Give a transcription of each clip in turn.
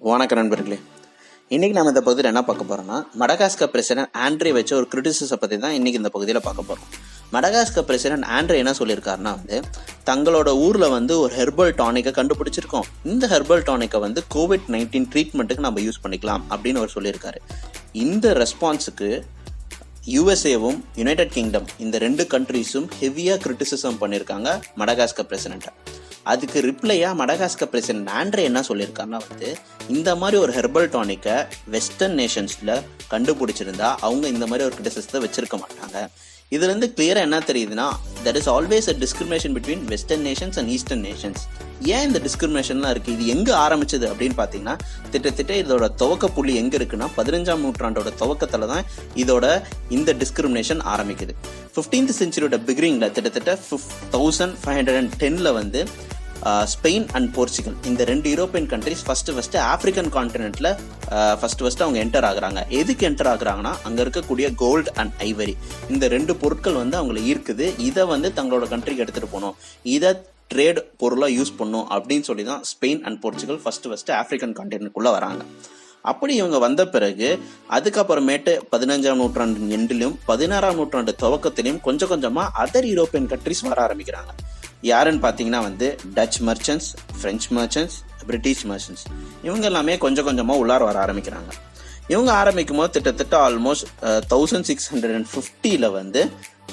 வணக்கம் நண்பர்களே. இன்னைக்கு நம்ம இந்த பகுதியில் என்ன பார்க்க போறோம்னா, மடகாஸ்கர் பிரசிடென்ட் ஆண்ட்ரே வச்ச ஒரு கிரிட்டிசிசம் பற்றி தான் இன்னைக்கு இந்த பகுதியில் பார்க்க போறோம். மடகாஸ்கர் பிரசிடென்ட் ஆண்ட்ரே என்ன சொல்லியிருக்காருன்னா தங்களோட ஊரில் ஒரு ஹெர்பல் டானிக்கை கண்டுபிடிச்சிருக்கோம். இந்த ஹெர்பல் டானிக்கை COVID-19 ட்ரீட்மெண்ட்டுக்கு நம்ம யூஸ் பண்ணிக்கலாம் அப்படின்னு அவர் சொல்லியிருக்காரு. இந்த ரெஸ்பான்ஸுக்கு யுஎஸ்ஏவும் யுனைடெட் கிங்டம் இந்த 2 கண்ட்ரீஸும் ஹெவியாக கிரிட்டிசிசம் பண்ணியிருக்காங்க மடகாஸ்கர் பிரசிடென்ட்டை. அதுக்கு ரிப்ளையாக மடகாஸ்கர் பிரசிடென்ட் ஆண்ட்ரே என்ன சொல்லியிருக்காருன்னா இந்த மாதிரி ஒரு ஹெர்பல் டானிக்கை வெஸ்டர்ன் நேஷன்ஸில் கண்டுபிடிச்சிருந்தா அவங்க இந்த மாதிரி ஒரு கிரிட்டிசிசத்தை வச்சிருக்க மாட்டாங்க. இதுலேருந்து கிளியராக என்ன தெரியுதுன்னா, that is always a discrimination between western Nations and eastern Nations. ஏன் இந்த டிஸ்கிரிமினேஷன்லாம் இருக்குது? இது எங்கே ஆரம்பிச்சது அப்படின்னு பார்த்தீங்கன்னா, திட்டத்திட்ட இதோட துவக்க புள்ளி எங்கே இருக்குன்னா 15ஆம் நூற்றாண்டோட துவக்கத்தில் தான் இதோட இந்த டிஸ்கிரிமினேஷன் ஆரம்பிக்குது. 15th செஞ்சுரியோட பிகினிங்கில் திட்டத்தட்ட 1510 ஸ்பெயின் அண்ட் போர்ச்சுகல் இந்த 2 யூரோப்பியன் கண்ட்ரிஸ் ஃபர்ஸ்ட் ஆப்பிரிக்கன் கான்டினென்ட்ல ஃபர்ஸ்ட் அவங்க என்டர் ஆகுறாங்க. எதுக்கு என்டர் ஆகுறாங்கன்னா, அங்க இருக்கக்கூடிய கோல்டு அண்ட் ஐவரி இந்த 2 பொருட்கள் அவங்களை ஈர்க்குது. இதை தங்களோட கண்ட்ரிக்கு எடுத்துட்டு போகணும், இதை ட்ரேட் பொருளாக யூஸ் பண்ணும் அப்படின்னு சொல்லி தான் Spain and Portugal first African கான்டினென்ட்குள்ள வராங்க. அப்படி இவங்க வந்த பிறகு அதுக்கப்புறமேட்டு 15ஆம் நூற்றாண்டு எண்டிலும் 16ஆம் நூற்றாண்டு துவக்கத்திலையும் கொஞ்சம் கொஞ்சமா அதர் யூரோப்பியன் கண்ட்ரிஸ் வர ஆரம்பிக்கிறாங்க. யாருன்னு பார்த்தீங்கன்னா touch merchants, French merchants, British merchants இவங்க எல்லாமே கொஞ்சம் கொஞ்சமாக உள்ளார வர ஆரம்பிக்கிறாங்க. இவங்க ஆரம்பிக்கும் போது திட்டத்தட்ட ஆல்மோஸ்ட் 1650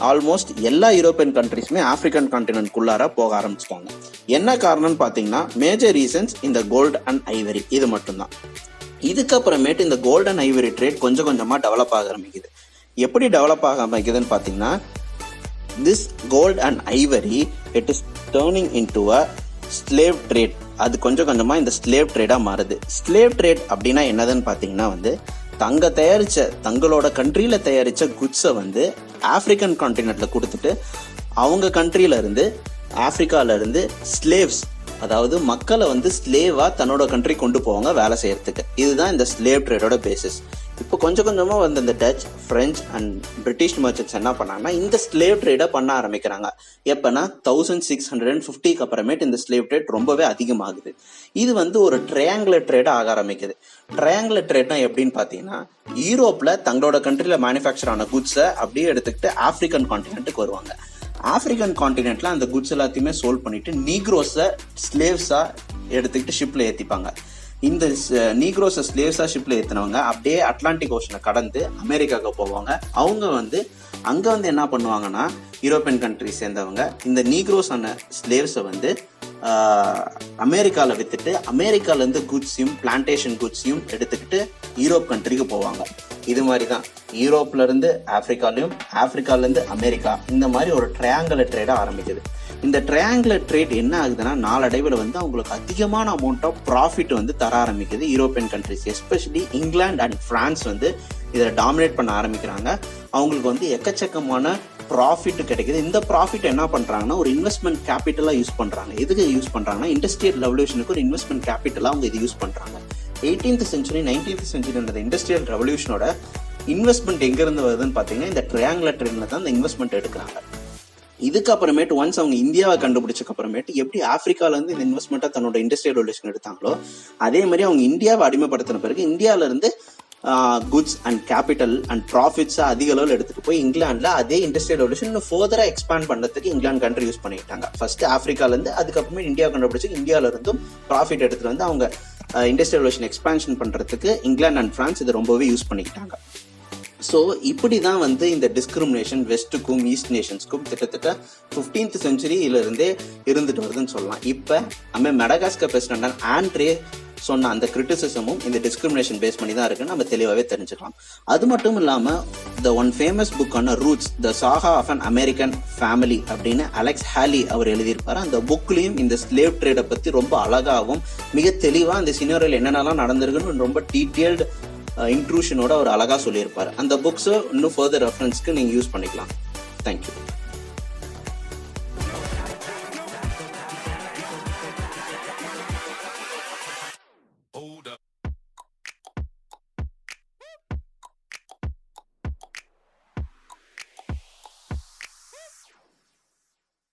ஆல்மோஸ்ட் எல்லா யூரோப்பியன் கண்ட்ரிஸுமே ஆப்பிரிக்கன் கான்டினென்ட்குள்ளார போக ஆரம்பிச்சிட்டாங்க. என்ன காரணம்னு பார்த்தீங்கன்னா, மேஜர் ரீசன்ஸ் இந்த கோல்டு அண்ட் ஐவரி இது மட்டும்தான். இதுக்கப்புறமேட்டு இந்த கோல்டு அண்ட் ஐவரி ட்ரேட் கொஞ்சம் கொஞ்சமாக டெவலப் ஆக ஆரம்பிக்குது. எப்படி டெவலப் ஆக ஆரம்பிக்குதுன்னு பார்த்தீங்கன்னா, this gold and ivory it is turning into a slave trade. அது கொஞ்சம் கொஞ்சமா இந்த ஸ்லேவ் ட்ரேடா மாறுது. ஸ்லேவ் ட்ரேட் அப்படின்னா என்னதுன்னு பாத்தீங்கன்னா தங்களோட கண்ட்ரியில தயாரிச்ச குட்ஸை ஆப்பிரிக்கன் கான்டினென்ட்ல கொடுத்துட்டு அவங்க கண்ட்ரியில இருந்து ஆப்பிரிக்கால இருந்து ஸ்லேவ்ஸ், அதாவது மக்களை ஸ்லேவா தன்னோட கண்ட்ரி கொண்டு போவாங்க வேலை செய்யறதுக்கு. இதுதான் இந்த ஸ்லேவ் ட்ரேடோட பேசிஸ். இப்போ கொஞ்சம் கொஞ்சமா இந்த touch, French and British merchants என்ன பண்ணாங்கன்னா இந்த ஸ்லேவ் ட்ரேடை பண்ண ஆரம்பிக்கிறாங்க. எப்பன்னா 1650 அப்புறமேட்டு இந்த ஸ்லேவ் ட்ரேட் ரொம்பவே அதிகமாகுது. இது ஒரு ட்ரையாங்குலர் ட்ரேடா ஆக ஆரம்பிக்குது. ட்ரையாங்குலர் ட்ரேட்னா எப்படின்னு பாத்தீங்கன்னா, யூரோப்ல தங்களோட கண்ட்ரில மேனுஃபேக்சர் ஆன குட்ஸை அப்படியே எடுத்துக்கிட்டு ஆப்பிரிக்கன் கான்டினென்ட்டுக்கு வருவாங்க. ஆப்பிரிக்கன் கான்டினென்ட்ல அந்த குட்ஸ் எல்லாத்தையுமே சோல்வ் பண்ணிட்டு நீக்ரோஸை ஸ்லேவ்ஸா எடுத்துக்கிட்டு ஷிப்ல ஏத்திப்பாங்க. இந்த நீக்ரோஸை ஸ்லேவ்ஸா ஷிப்ல ஏத்தினவங்க அப்படியே அட்லாண்டிக் ஓஷனை கடந்து அமெரிக்காவுக்கு போவாங்க. அவங்க அங்க என்ன பண்ணுவாங்கன்னா, யூரோப்பியன் கண்ட்ரி சேர்ந்தவங்க இந்த நீக்ரோஸான ஸ்லேவ்ஸை அமெரிக்கால வித்துட்டு அமெரிக்கால இருந்து குட்ஸையும் பிளான்டேஷன் குட்ஸையும் எடுத்துக்கிட்டு யூரோப் கண்ட்ரிக்கு போவாங்க. இது மாதிரி தான் யூரோப்ல இருந்து ஆப்பிரிக்காலையும் ஆப்பிரிக்கால இருந்து அமெரிக்கா இந்த மாதிரி ஒரு ட்ரையாங்குலர் ட்ரேடா ஆரம்பிக்குது. இந்த ட்ரையாங்குலர் ட்ரேட் என்ன ஆகுதுன்னா, நாளடைவில் அவங்களுக்கு அதிகமான அமௌண்ட் ஆஃப் ப்ராஃபிட் தர ஆரம்பிக்குது. European countries especially England and France இதை டாமினேட் பண்ண ஆரம்பிக்கிறாங்க. அவங்களுக்கு எக்கச்சக்கமான ப்ராஃபிட் கிடைக்குது. இந்த ப்ராஃபிட் என்ன பண்றாங்கன்னா, ஒரு இன்வெஸ்ட்மெண்ட் கேபிட்டலா யூஸ் பண்றாங்க. எதுக்கு யூஸ் பண்றாங்கன்னா, இண்டஸ்ட்ரியல் ரெவல்யூஷனுக்கு ஒரு இன்வெஸ்ட்மெண்ட் கேபிட்டலா அவங்க இது யூஸ் பண்றாங்க. 18th century 19th century industrial ரெவல்யூஷனோட இன்வெஸ்ட்மெண்ட் எங்க இருந்து வருதுன்னு பாத்தீங்கன்னா, இந்த ட்ரையாங்குலர் ட்ரேட்ல தான் இந்த இன்வெஸ்ட்மெண்ட் எடுக்கிறாங்க. இதுக்கப்புறமேட்டு ஒன்ஸ் அவங்க இந்தியாவை கண்டுபிடிச்சக்கு அப்புறமேட்டு எப்படி ஆப்பிரிக்கால இருந்து இந்த இன்வெஸ்ட்மெண்ட்டை தன்னோட இண்டஸ்ட்ரியல் ரெவல்யூஷன் எடுத்தாங்களோ அதே மாதிரி அவங்க இந்தியாவை அடிமைப்படுத்தின பிறகு இந்தியாவில இருந்து goods and capital and profits அதிக அளவில் எடுத்துட்டு போய் இங்கிலாந்துல அதே இண்டஸ்ட்ரியல் ரெவல்யூஷன் ஃபர்தரா எக்ஸ்பேண்ட் பண்றதுக்கு இங்கிலாந்து கண்ட்ரி யூஸ் பண்ணிட்டாங்க. ஃபர்ஸ்ட் ஆப்பிரிக்கால இருந்து அதுக்கப்புறமே இந்தியா கண்டுபிடிச்சு இந்தியாவில இருந்தும் ப்ராஃபிட் எடுத்துட்டு அவங்க இண்டஸ்ட்ரியல் ரெவல்யூஷன் எக்ஸ்பான்ஷன் பண்றதுக்கு இங்கிலாந்து அண்ட் பிரான்ஸ் இதை ரொம்பவே யூஸ் பண்ணிக்கிட்டாங்க. ஸோ இப்படி தான் இந்த டிஸ்கிரிமினேஷன் வெஸ்ட்டுக்கும் ஈஸ்ட் நேஷன்ஸ்க்கும் கிட்டத்தட்ட 15th செஞ்சுரியில இருந்தே இருந்துட்டு வருதுன்னு சொல்லலாம். இப்போ மடகாஸ்கர் பிரசிடென்ட் ஆண்ட்ரே சொன்ன அந்த கிரிட்டிசிசமும் இந்த டிஸ்கிரிமினேஷன் பேஸ் பண்ணி தான் இருக்குன்னு நம்ம தெளிவாகவே தெரிஞ்சுக்கலாம். அது மட்டும் இல்லாமல் த ஒன் ஃபேமஸ் புக்கான Roots the saga of an American family அப்படின்னு அலெக்ஸ் ஹாலி அவர் எழுதியிருப்பாரு. அந்த புக்லையும் இந்த ஸ்லேவ் ட்ரேடை பற்றி ரொம்ப அழகாகவும் மிக தெளிவாக அந்த சினாரியோல என்னென்னலாம் நடந்திருக்குன்னு ரொம்ப டீட்டெயில்டு இன்ட்ரூஷனோட அவர் அழகா சொல்லியிருப்பாரு. அந்த புக்ஸை இன்னும் ஃபர்தர் ரெஃபரன்ஸ்க்கு நீங்க யூஸ் பண்ணிக்கலாம். தேங்க்யூ.